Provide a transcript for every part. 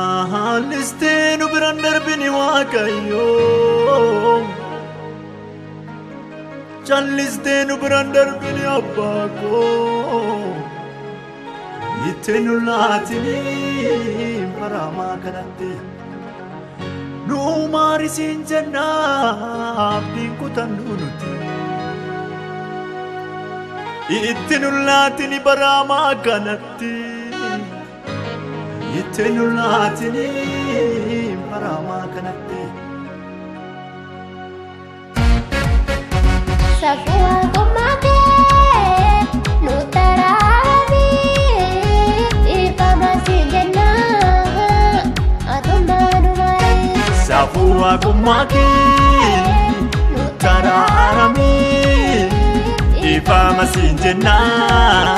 Jaalistee nu biraan darbini Waaqayyo. Jaalistee nu biraan darbini Abbaa koo. Itti nu laatini baramaa kanatti. Nu maarisiin jennaa abdiin kutannu nuti. Itti nu laatini baramaa kanatti. Itti nu laatini baramaa kanatti. Safuu akkuma kee nu taraami ifama siin jennaa atummaa nu marii. Safuu akkuma kee nu taraami ifama siin jennaa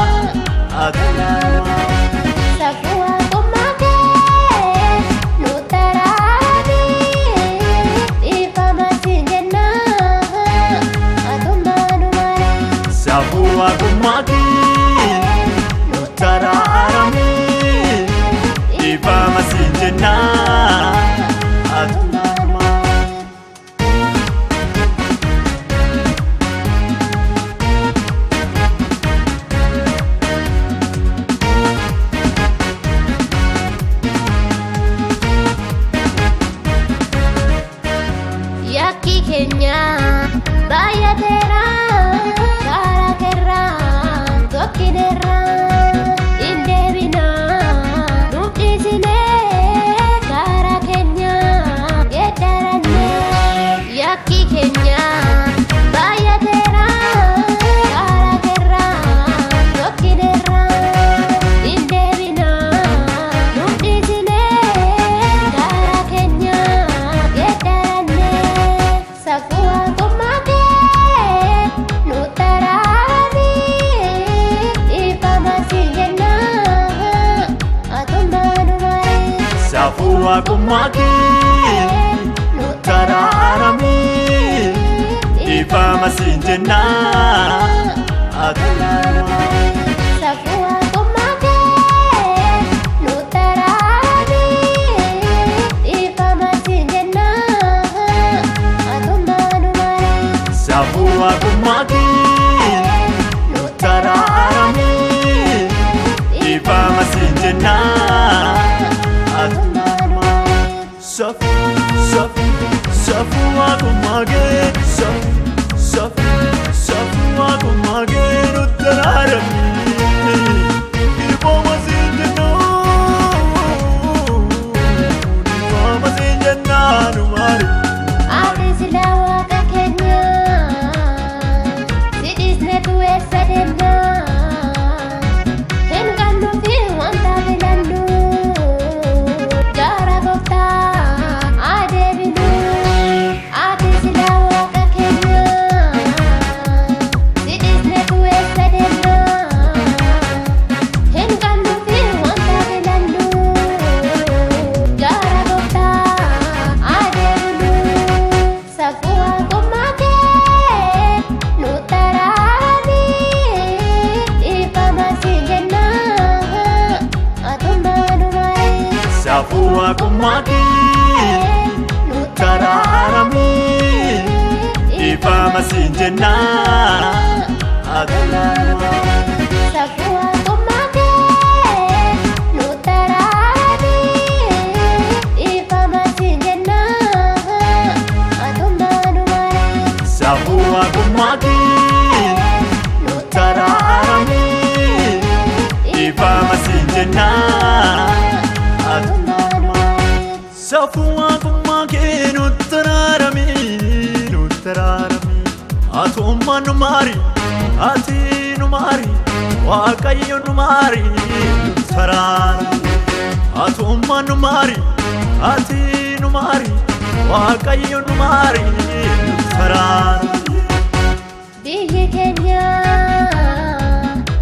atummaa nu marii. Safuu akkuma kee nu taraami ifama siin jennaa atummaa nu marii. Safuu akkuma kee nu taraami ifama siin jennaa atummaa nu marii. Yakki keenya baay'ateera karaa keerraa tokkineerra hin deebina nuuf dhiisinee karaa keenya geeddarannee. Yakki keenya baay'ateera karaa keerraa tokkineerra hin deebina nuuf dhiisinee karaa keenya geeddarannee. Safuu akkuma kee nu taraami ifama siin jennaa atummaa nu marii. Safuu akkuma kee nu taraami ifama siin jennaa atummaa nu marii. Safuu akkuma kee nu taraami ifama siin jennaa atummaa nu marii. Safuu akkuma kee nu taraami ifama siin jennaa atummaa nu marii. Safuu akkuma kee safuu akkuma kee nu taraami ifama siin jennaa nu marii. Ati silaa waaqa keenya si dhiisnetu eessa deemna hin qabnuufi wanta filannu jaara gooftaa adeeminu. Ati silaa waaqa keenya si dhiisnetu eessa deemna hin qabnuufi wanta filannu jaara gooftaa adeeminu. Safuu akkuma kee nu taraami ifama siin jennaa atummaa nu marii. Safuu akkuma kee nu taraami ifama siin jennaa atummaa nu marii. Safuu akkuma kee nu taraami ifama siin jennaa atummaa nu marii. Safuu akkuma kee nu taraami ifama siin jennaa atummaa nu marii. Safuu akkuma kee nu taraami atummaa nu marii ati nu marii Waaqayyo nu marii nu taraami atummaa nu marii ati nu marii Waaqayyo nu marii nu taraami. Biyyi keenya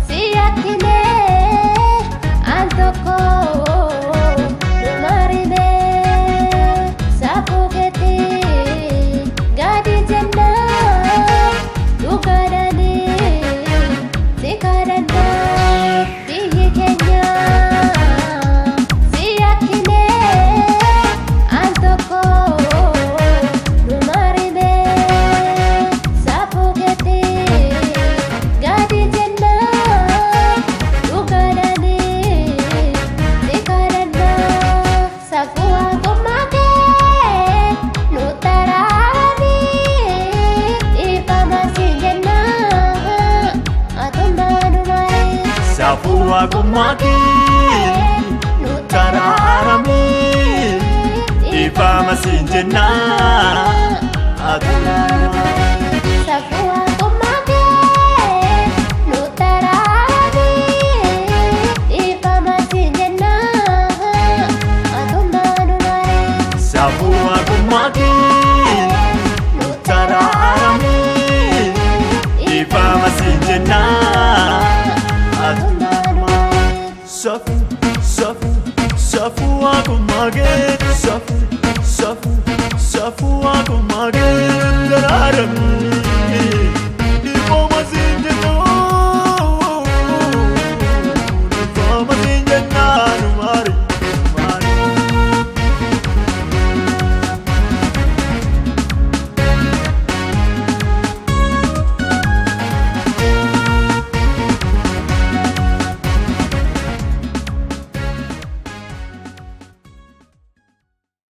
si yakkinee al tokko nu marine. Safuu keetii gadi jennaa dhugaadhaanii si kadhannaa. Biyyi keenya waaqummaa kee nu taraarame ifama siin jennaa adumaa. Safuu waaqummaa kee nu taraarame ifama siin jennaa adumaa dumaree. Safuu waaqummaa kee nu taraarame ifama siin jennaa adumaa dumaree. Safuu waaqummaa kee safuu waaqummaa kee nu taraarame.